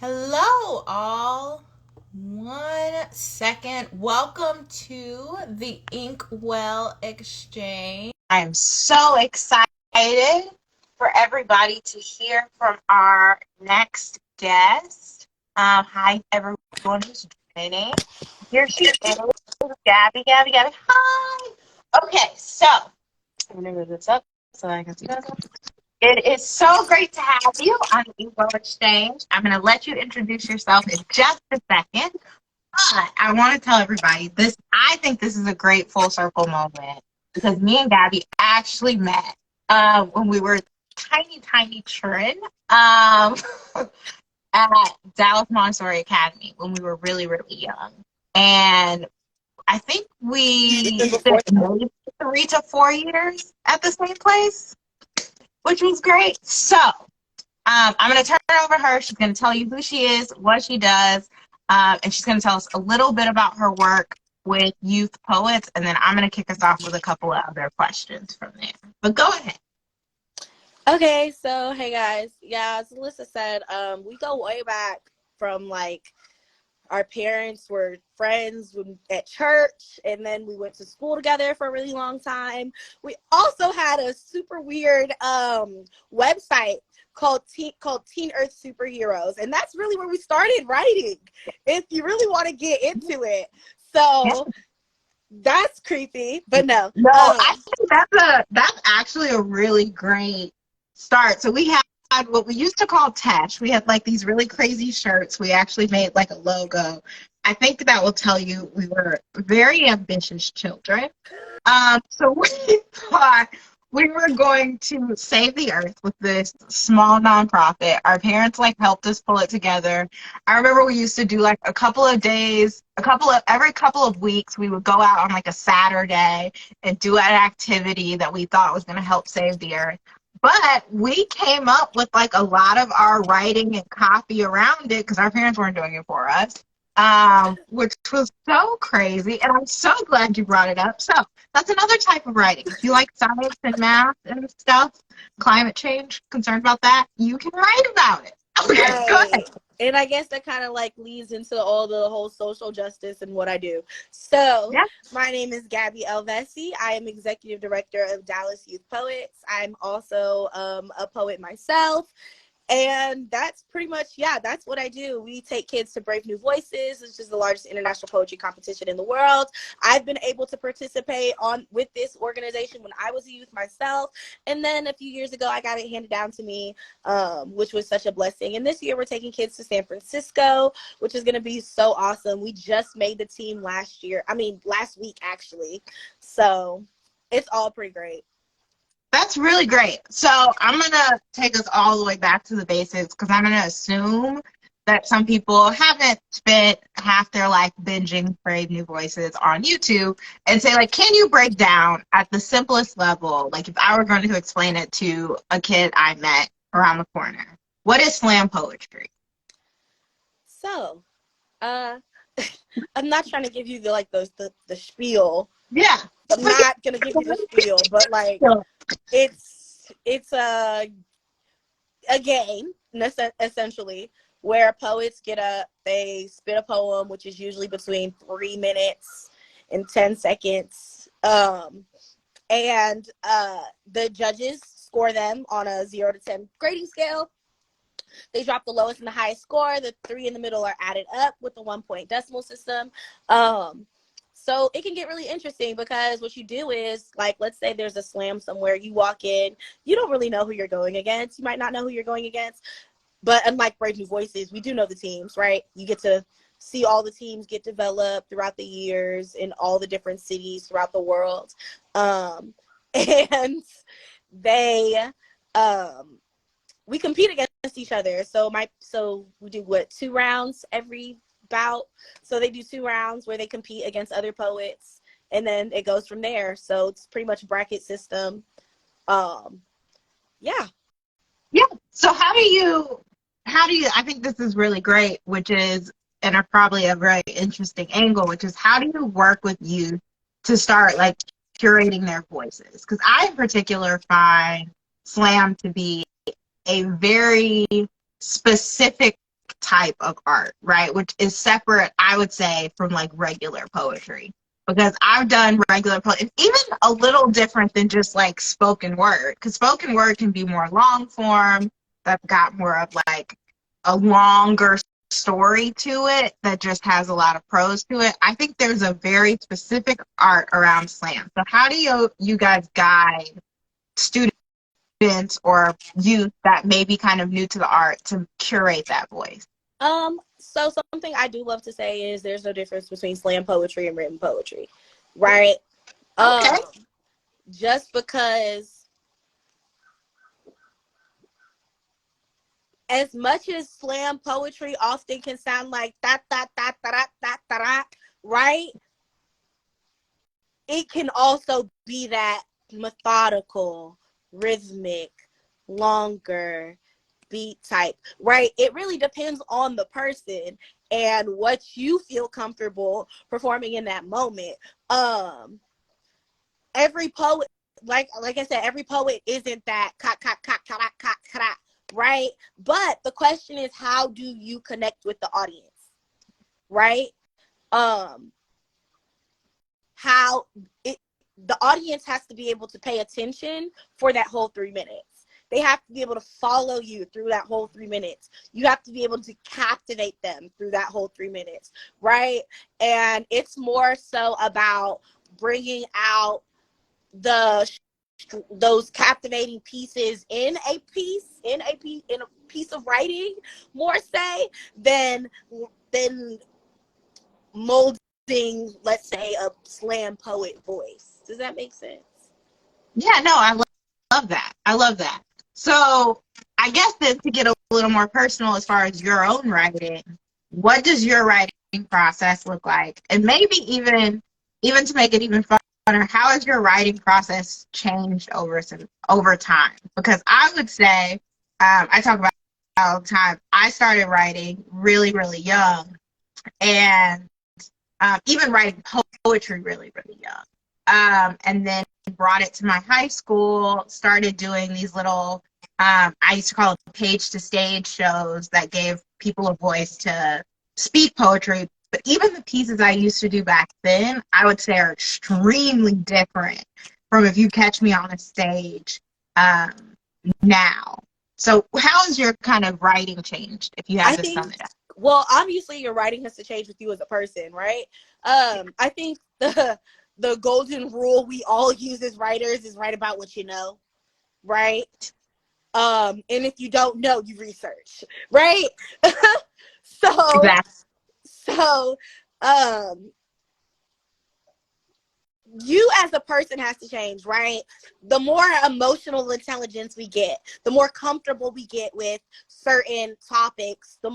Hello, all. 1 second. Welcome to the Inkwell Exchange. I'm so excited for everybody to hear from our next guest. Hi, everyone who's joining. Here she is, Gabby. Hi. Okay, so I'm gonna move this up so I can see this. It is so great to have you on the Inkwell Exchange. I'm going to let you introduce yourself in just a second, but I want to tell everybody this. I think this is a great full circle moment because me and Gabby actually met when we were tiny children at Dallas Montessori Academy when we were really young, and I think we Even before spent maybe 3 to 4 years at the same place, which was great. So I'm going to turn it over to her. She's going to tell you who she is, what she does, and she's going to tell us a little bit about her work with youth poets, and then I'm going to kick us off with a couple of other questions from there. But go ahead. Okay, so hey guys. Yeah, as Alyssa said, we go way back from our parents were friends at church, and then we went to school together for a really long time. We also had a super weird website called Teen Earth Superheroes, and that's really where we started writing, if you really want to get into it. So that's creepy, but no. No, I think that's actually a really great start. So we had what we used to call Tesh. We had like these really crazy shirts. We actually made like a logo. I think that will tell you we were very ambitious children. So we thought we were going to save the earth with this small nonprofit. Our parents like helped us pull it together. I remember we used to do like a couple of days, every couple of weeks, we would go out on like a Saturday and do an activity that we thought was going to help save the earth. But we came up with like a lot of our writing and copy around it because our parents weren't doing it for us, which was so crazy. And I'm so glad you brought it up. So that's another type of writing. If you like science and math and stuff, climate change, concerned about that, you can write about it. Okay, go ahead. And I guess that kind of leads into all the whole social justice and what I do. So Yeah. my name is Gabby Elvessie. I am executive director of Dallas Youth Poets. I'm also a poet myself. And that's pretty much, that's what I do. We take kids to Brave New Voices, which is the largest international poetry competition in the world. I've been able to participate with this organization when I was a youth myself. And then a few years ago, I got it handed down to me, which was such a blessing. And this year, we're taking kids to San Francisco, which is going to be so awesome. We just made the team last week, actually. So it's all pretty great. That's really great. So I'm going to take us all the way back to the basics because I'm going to assume that some people haven't spent half their life binging Brave New Voices on YouTube and say, like, can you break down at the simplest level, like if I were going to explain it to a kid I met around the corner, what is slam poetry? So, I'm not trying to give you the spiel. Yeah. I'm not gonna give you the spiel, but it's a game essentially where poets get up, they spit a poem, which is usually between 3 minutes and 10 seconds, and the judges score them on a 0 to 10 grading scale. They drop the lowest and the highest score. The 3 in the middle are added up with the 1-point decimal system. So it can get really interesting because what you do is, let's say there's a slam somewhere. You walk in, you don't really know who you're going against. You might not know who you're going against. But unlike Brave New Voices, we do know the teams, right? You get to see all the teams get developed throughout the years in all the different cities throughout the world. And they... we compete against each other. So we do 2 rounds every bout. So they do 2 rounds where they compete against other poets, and then it goes from there. So it's pretty much bracket system. Yeah. So how do you I think this is really great, which is, and probably a very interesting angle, which is how do you work with youth to start like curating their voices? Because I in particular find slam to be a very specific type of art, right? Which is separate, I would say, from like regular poetry. Because I've done regular poetry, even a little different than just like spoken word. Because spoken word can be more long form, that's got more of like a longer story to it that just has a lot of prose to it. I think there's a very specific art around slam. So how do you guys guide students or youth that may be kind of new to the art to curate that voice? So something I do love to say is there's no difference between slam poetry and written poetry, right? Okay. Just because as much as slam poetry often can sound like that, right? It can also be that methodical, rhythmic, longer beat type, right? It really depends on the person and what you feel comfortable performing in that moment. Every poet, like I said, every poet isn't that right? But the question is, how do you connect with the audience, right? How the audience has to be able to pay attention for that whole 3 minutes. They have to be able to follow you through that whole 3 minutes. You have to be able to captivate them through that whole 3 minutes, right? And it's more so about bringing out those captivating pieces in a piece of writing, more say than molding, let's say, a slam poet voice. Does that make sense? Yeah, no, I love that. I love that. So I guess then to get a little more personal as far as your own writing, what does your writing process look like? And maybe even to make it even funner, how has your writing process changed over time? Because I would say, I talk about all the time, I started writing really, really young, and even writing poetry really, really young. And then brought it to my high school, started doing these little, I used to call it page to stage shows that gave people a voice to speak poetry. But even the pieces I used to do back then, I would say are extremely different from if you catch me on a stage now. So how has your kind of writing changed, if you had to sum it up? Well, obviously your writing has to change with you as a person, right? I think the golden rule we all use as writers is write about what you know, right? And if you don't know, you research, right? Exactly. So you as a person has to change, right? The more emotional intelligence we get, the more comfortable we get with certain topics, the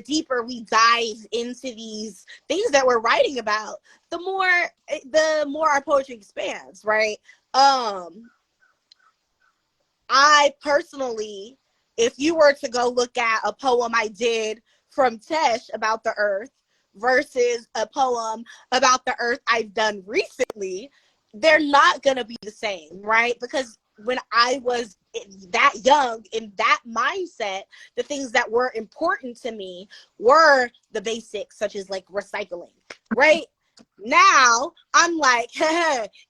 deeper we dive into these things that we're writing about, the more our poetry expands, right? I personally, if you were to go look at a poem I did from Tesh about the earth versus a poem about the earth I've done recently, they're not going to be the same, right? Because when I was that young in that mindset, the things that were important to me were the basics, such as like recycling, right? Now I'm like,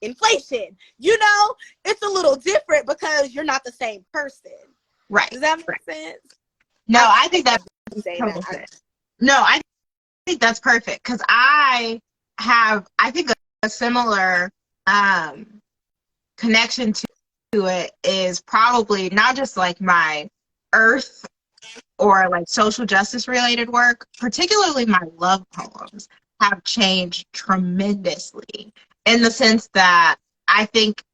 inflation, it's a little different because you're not the same person. Right. Does that make sense? No, I think that's total sense. No, I think that's perfect because I think a similar connection to it is probably not just like my earth or like social justice related work, particularly my love poems have changed tremendously in the sense that I think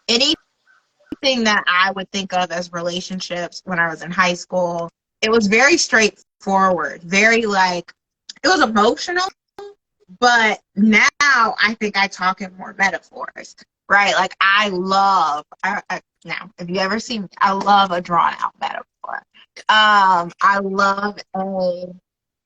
anything that I would think of as relationships when I was in high school, it was very straightforward, very like, it was emotional, but now I think I talk in more metaphors, right? Like now, if you ever see me, I love a drawn out metaphor. I'm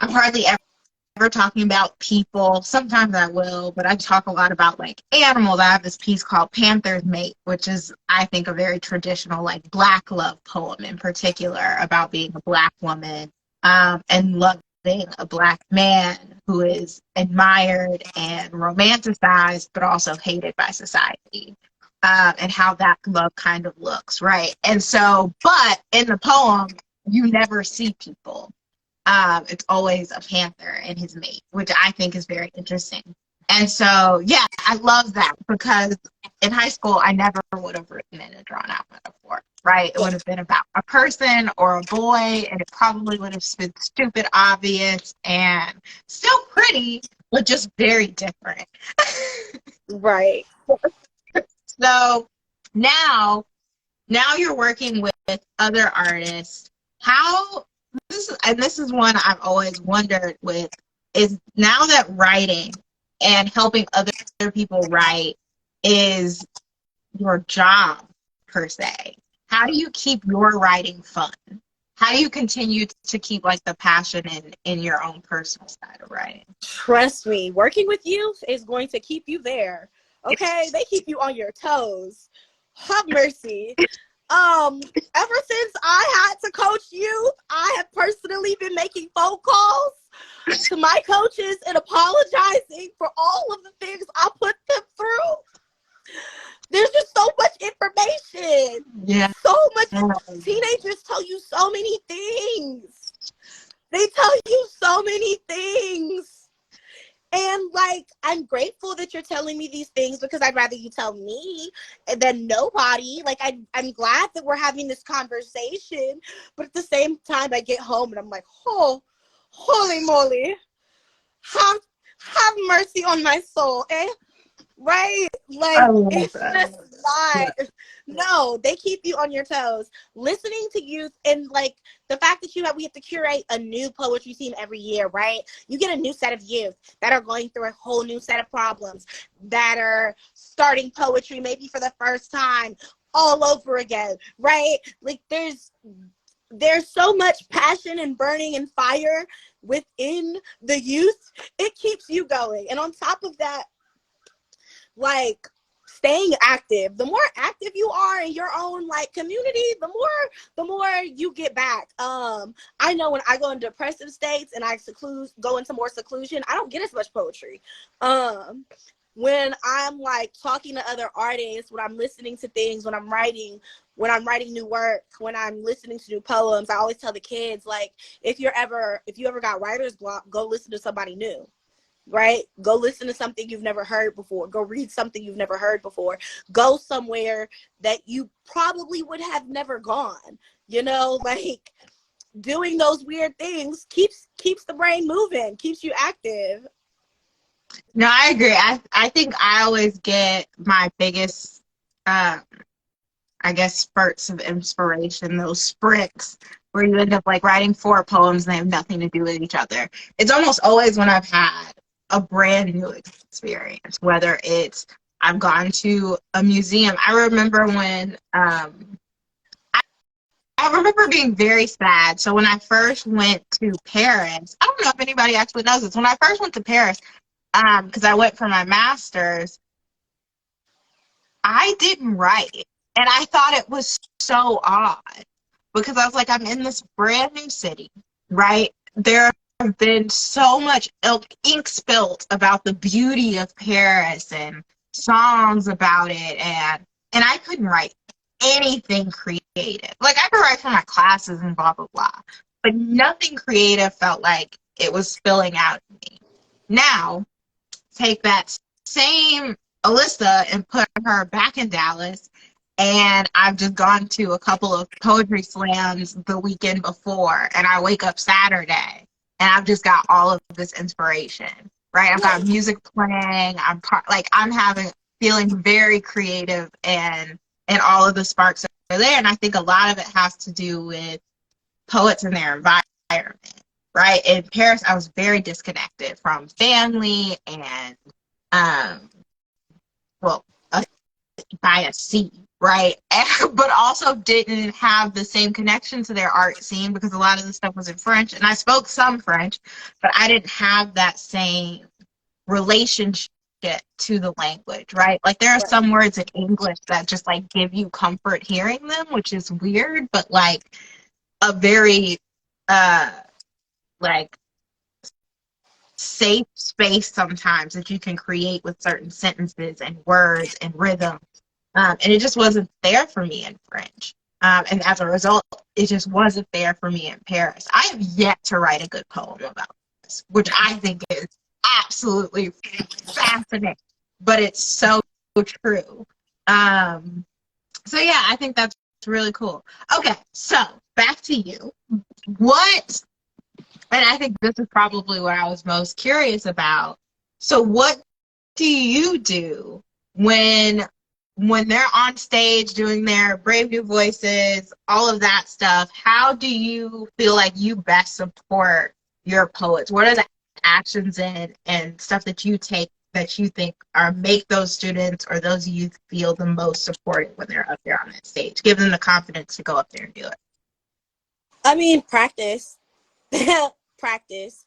hardly ever talking about people. Sometimes I will, but I talk a lot about like animals. I have this piece called Panther's Mate, which is, I think, a very traditional like Black love poem in particular about being a Black woman and loving a Black man who is admired and romanticized, but also hated by society, and how that love kind of looks, right? And so, but in the poem, you never see people. It's always a panther and his mate, which I think is very interesting. And so, yeah, I love that because in high school, I never would have written in a drawn out metaphor, right? It would have been about a person or a boy, and it probably would have been stupid, obvious, and still pretty, but just very different. Right. So now you're working with other artists. How this is one I've always wondered with is now that writing and helping other people write is your job per se. How do you keep your writing fun? How do you continue to keep like the passion in your own personal side of writing? Trust me, working with youth is going to keep you there. Okay, they keep you on your toes. Have mercy. Ever since I had to coach youth, I have personally been making phone calls to my coaches and apologizing for all of the things I put them through. There's just so much information. Yeah. So much. Teenagers tell you so many things. They tell you so many things. And like, I'm grateful that you're telling me these things because I'd rather you tell me than nobody. Like, I'm glad that we're having this conversation. But at the same time, I get home and I'm like, oh, holy moly. Have mercy on my soul, eh? Right? Like, it's just not. No, they keep you on your toes. Listening to youth and like the fact that we have to curate a new poetry team every year, right? You get a new set of youth that are going through a whole new set of problems, that are starting poetry maybe for the first time all over again, right? Like there's so much passion and burning and fire within the youth. It keeps you going. And on top of that, like staying active, the more active you are in your own like community, the more you get back. I know when I go in depressive states and I go into more seclusion, I don't get as much poetry. When I'm like talking to other artists, when I'm listening to things, when I'm writing new work, when I'm listening to new poems, I always tell the kids, like, if you ever got writer's block, go listen to somebody new. Right? Go listen to something you've never heard before. Go read something you've never heard before. Go somewhere that you probably would have never gone. You know, like doing those weird things keeps the brain moving, keeps you active. No, I agree. I think I always get my biggest, I guess, spurts of inspiration, those sprints where you end up like writing 4 poems and they have nothing to do with each other. It's almost always when I've had a brand new experience, whether it's I've gone to a museum. I remember when I remember being very sad. So when I first went to Paris, I don't know if anybody actually knows this. When I first went to Paris, because I went for my master's, I didn't write. And I thought it was so odd because I was like, I'm in this brand new city, right? There have been so much ink spilt about the beauty of Paris and songs about it, and I couldn't write anything creative. Like I could write for my classes and blah blah blah, but nothing creative felt like it was spilling out of me. Now, take that same Ellisa and put her back in Dallas, and I've just gone to a couple of poetry slams the weekend before, and I wake up Saturday and I've just got all of this inspiration, right? I've got music playing. I'm feeling very creative, and all of the sparks are there. And I think a lot of it has to do with poets and their environment, right? In Paris, I was very disconnected from family and, by a sea, right? But also didn't have the same connection to their art scene because a lot of the stuff was in French, and I spoke some French, but I didn't have that same relationship to the language, right? Like there are some words in English that just like give you comfort hearing them, which is weird, but like a very like safe space sometimes that you can create with certain sentences and words and rhythm. And it just wasn't there for me in French. And as a result, it just wasn't there for me in Paris. I have yet to write a good poem about this, which I think is absolutely fascinating, but it's so true. So yeah, I think that's really cool. Okay, so back to you. What, and I think this is probably what I was most curious about. So what do you do when they're on stage doing their Brave New Voices, all of that stuff? How do you feel like you best support your poets? What are the actions and stuff that you take that you think are make those students or those youth feel the most supported when they're up there on that stage? Give them the confidence to go up there and do it. I mean, practice. Practice.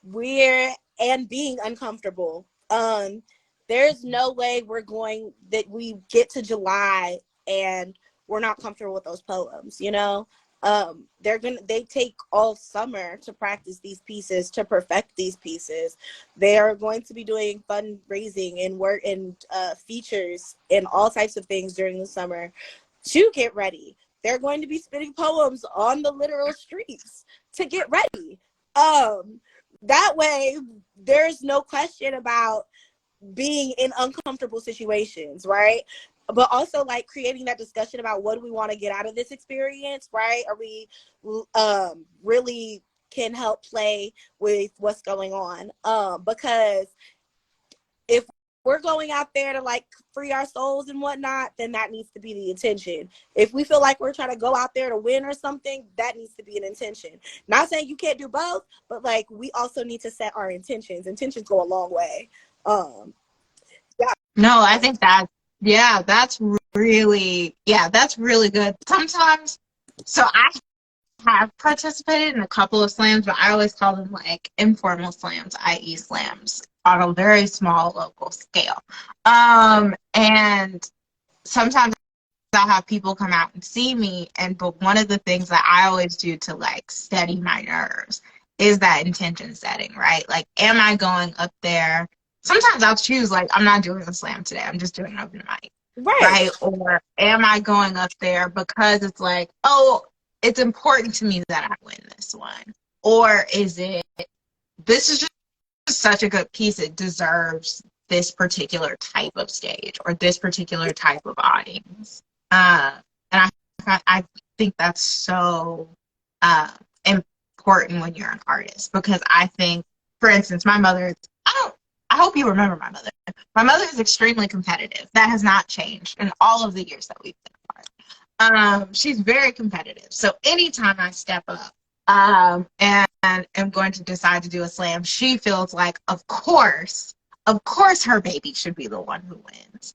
And being uncomfortable. There's no way we get to July and we're not comfortable with those poems, you know? They take all summer to practice these pieces, to perfect these pieces. They are going to be doing fundraising and work and features and all types of things during the summer to get ready. They're going to be spitting poems on the literal streets to get ready. That way there's no question about being in uncomfortable situations, right? But also like creating that discussion about what do we want to get out of this experience, right? Are we really can help play with what's going on? Because if we're going out there to like free our souls and whatnot, then that needs to be the intention. If we feel like we're trying to go out there to win or something, that needs to be an intention. Not saying you can't do both, but like we also need to set our intentions. Intentions go a long way. Yeah. No, I think that's really good. Sometimes, so I have participated in a couple of slams, but I always call them like informal slams, i.e. slams on a very small local scale. And sometimes I'll have people come out and see me, but one of the things that I always do to like steady my nerves is that intention setting, right? Like, am I going up there? Sometimes I'll choose, like, I'm not doing a slam today. I'm just doing open mic. Right? Or am I going up there because it's like, oh, it's important to me that I win this one? Or is it, this is just such a good piece, it deserves this particular type of stage or this particular type of audience? And I think that's so important when you're an artist, because I think, for instance, my mother, I hope you remember my mother. My mother is extremely competitive. That has not changed in all of the years that we've been apart. She's very competitive. So anytime I step up and am going to decide to do a slam, she feels like, of course her baby should be the one who wins.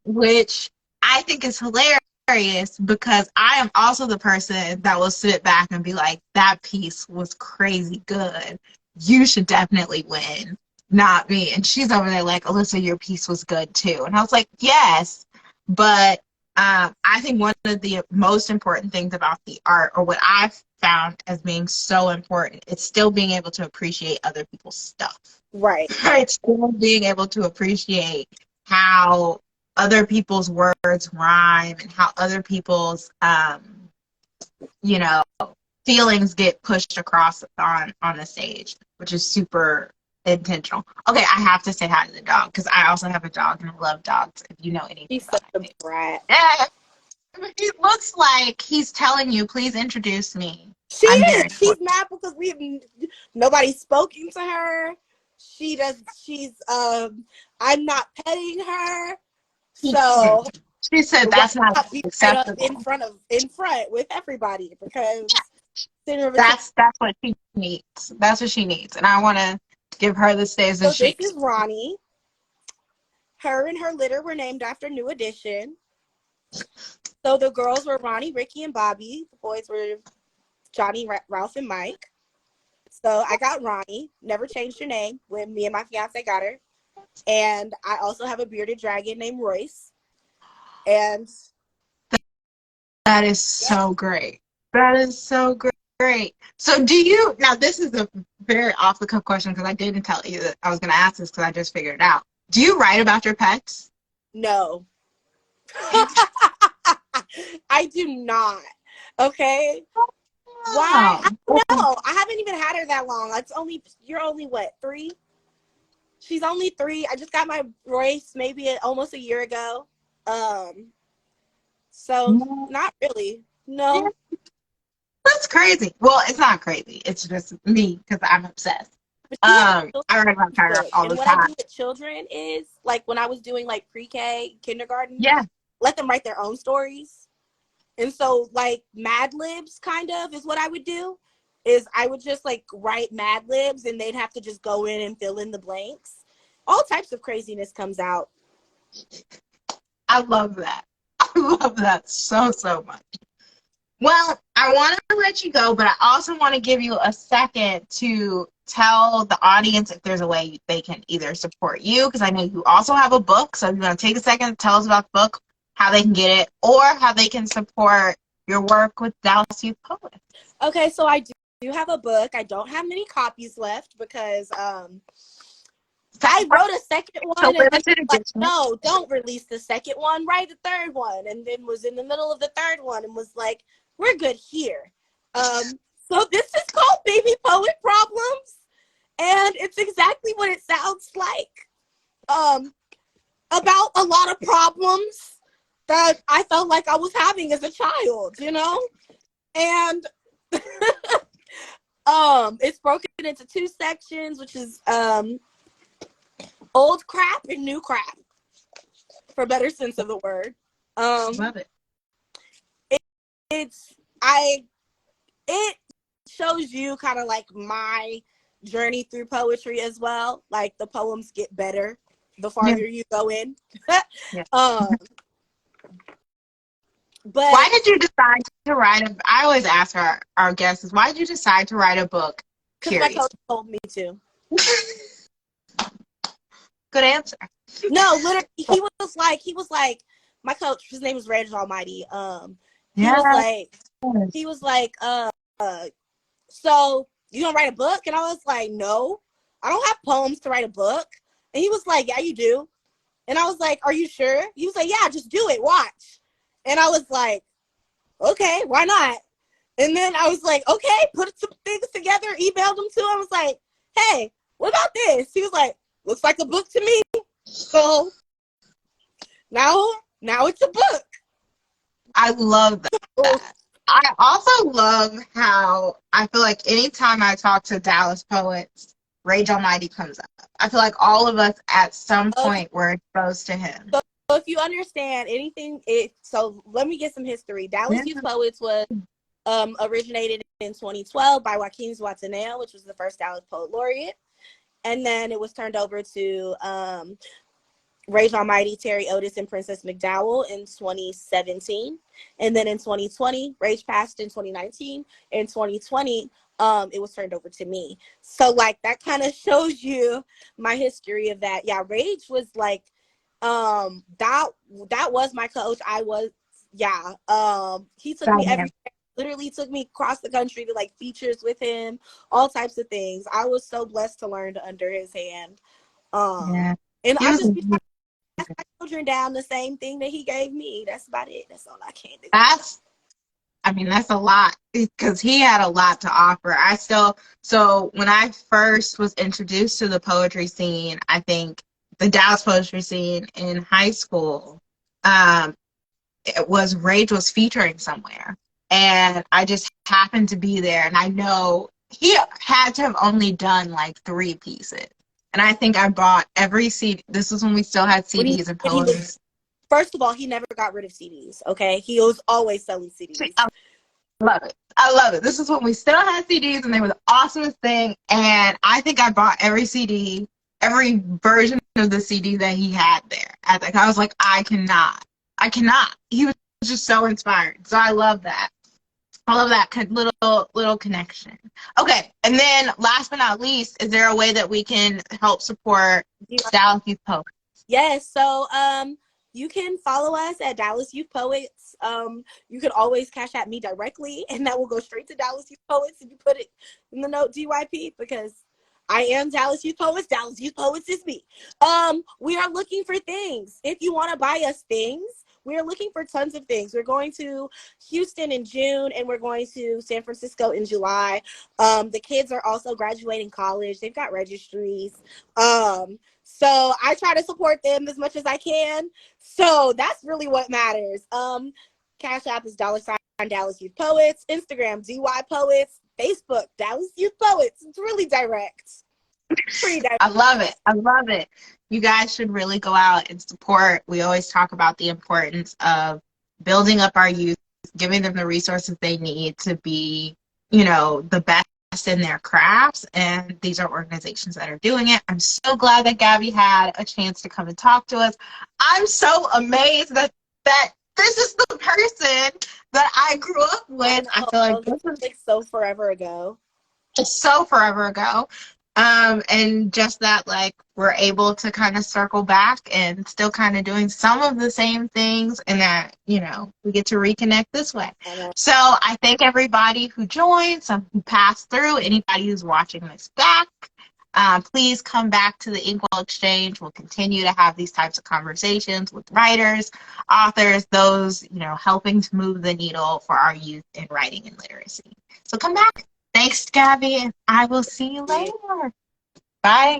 Which I think is hilarious, because I am also the person that will sit back and be like, that piece was crazy good. You should definitely win, not me. And she's over there like, Ellisa, your piece was good too. And I was like, yes, but I think one of the most important things about the art, or what I've found as being so important, it's still being able to appreciate other people's stuff. Right. It's still being able to appreciate how other people's words rhyme and how other people's feelings get pushed across on the stage, which is super intentional. Okay, I have to say hi to the dog, because I also have a dog and I love dogs, if you know anything. He's such a brat. He looks like he's telling you, please introduce me. She's mad because nobody's spoken to her. I'm not petting her. So she said that's not acceptable. Right up in front with everybody, because that's what she needs. That's what she needs, and I want to give her the stage that she. This is Ronnie. Her and her litter were named after New Edition. So the girls were Ronnie, Ricky, and Bobby. The boys were Johnny, Ralph, and Mike. So I got Ronnie. Never changed her name when me and my fiance got her. And I also have a bearded dragon named Royce. And that is so great. That is so great. Great. So do you, now this is a very off the cuff question because I didn't tell you that I was going to ask this because I just figured it out. Do you write about your pets? No. I do not. Okay. Why? I Oh. don't know. I haven't even had her that long. You're only what, 3? She's only 3. I just got my Royce maybe almost a year ago. So not really. Yeah, No. that's crazy. Well, it's not crazy. It's just me because I'm obsessed. But she has I a write about children's her book. all And the what I do time. with children is like when I was doing like pre-K, kindergarten, Yeah. let them write their own stories. And so like Mad Libs kind of is what I would do. Is I would just like write Mad Libs and they'd have to just go in and fill in the blanks. All types of craziness comes out. I love that. I love that so, so much. Well, I want to let you go, but I also want to give you a second to tell the audience if there's a way they can either support you, because I know you also have a book. So if you want to take a second to tell us about the book, how they can get it, or how they can support your work with Dallas Youth Poets. Okay, so I do have a book. I don't have many copies left because I wrote a second So one and then limited like, edition. no, don't release the second one, write the third one, and then was in the middle of the third one and was like, we're good here. So this is called Baby Poet Problems, and it's exactly what it sounds like. About a lot of problems that I felt like I was having as a child, you know? And it's broken into 2 sections, which is old crap and new crap, for better sense of the word. Love it. It shows you kind of like my journey through poetry as well. Like the poems get better the farther you go in. Yeah. But why did you decide to write a? I always ask our guests, why did you decide to write a book? Because my coach told me to. Good answer. No, literally, he was like, my coach, his name was Reg Almighty. He Yeah. was like, so you gonna write a book? And I was like, no, I don't have poems to write a book. And he was like, yeah, you do. And I was like, are you sure? He was like, yeah, just do it. Watch. And I was like, okay, why not? And then I was like, okay, put some things together, emailed them to him. I was like, hey, what about this? He was like, looks like a book to me. So now it's a book. I love that. I also love how I feel like anytime I talk to Dallas poets, Rage Almighty comes up. I feel like all of us at some point were exposed to him. So if you understand anything, so let me get some history. Dallas Youth Poets was originated in 2012 by Joaquin Wataneo, which was the first Dallas Poet Laureate. And then it was turned over to Rage Almighty, Terry Otis, and Princess McDowell in 2017. And then in 2020, Rage passed in 2019. In 2020, it was turned over to me. So like that kind of shows you my history of that. Yeah, Rage was like, that was my coach. He took me literally took me across the country to like features with him, all types of things. I was so blessed to learn under his hand. And I just pass my children down the same thing that he gave me. That's about it. That's all I can do. That's a lot because he had a lot to offer. So when I first was introduced to the poetry scene, I think the Dallas poetry scene in high school, it was Rage was featuring somewhere. And I just happened to be there. And I know he had to have only done like 3 pieces. And I think I bought every CD. This was when we still had CDs and poems. First of all, he never got rid of CDs, okay? He was always selling CDs. I love it. This is when we still had CDs and they were the awesomest thing. And I think I bought every CD, every version of the CD that he had there. I was like, I cannot. He was just so inspiring. So I love that. I love that little connection. Okay, and then last but not least, is there a way that we can help support Dallas Youth Poets? Yes, so you can follow us at Dallas Youth Poets. You can always cash at me directly, and that will go straight to Dallas Youth Poets if you put it in the note DYP, because I am Dallas Youth Poets. Dallas Youth Poets is me. We are looking for things. If you want to buy us things, we are looking for tons of things. We're going to Houston in June, and we're going to San Francisco in July. The kids are also graduating college. They've got registries. So I try to support them as much as I can. So that's really what matters. Cash App is $ Dallas Youth Poets. Instagram, DY Poets. Facebook, Dallas Youth Poets. It's really direct. Pretty direct. I love it. I love it. You guys should really go out and support. We always talk about the importance of building up our youth, giving them the resources they need to be, you know, the best in their crafts. And these are organizations that are doing it. I'm so glad that Gabby had a chance to come and talk to us. I'm so amazed that this is the person that I grew up with. I feel like this is like so forever ago. It's so forever ago. And just that, like, we're able to kind of circle back and still kind of doing some of the same things, and that, you know, we get to reconnect this way. So I thank everybody who joined, some who passed through, anybody who's watching this back. Please come back to the Inkwell Exchange. We'll continue to have these types of conversations with writers, authors, those, you know, helping to move the needle for our youth in writing and literacy. So come back. Thanks, Gabby, and I will see you later. Bye.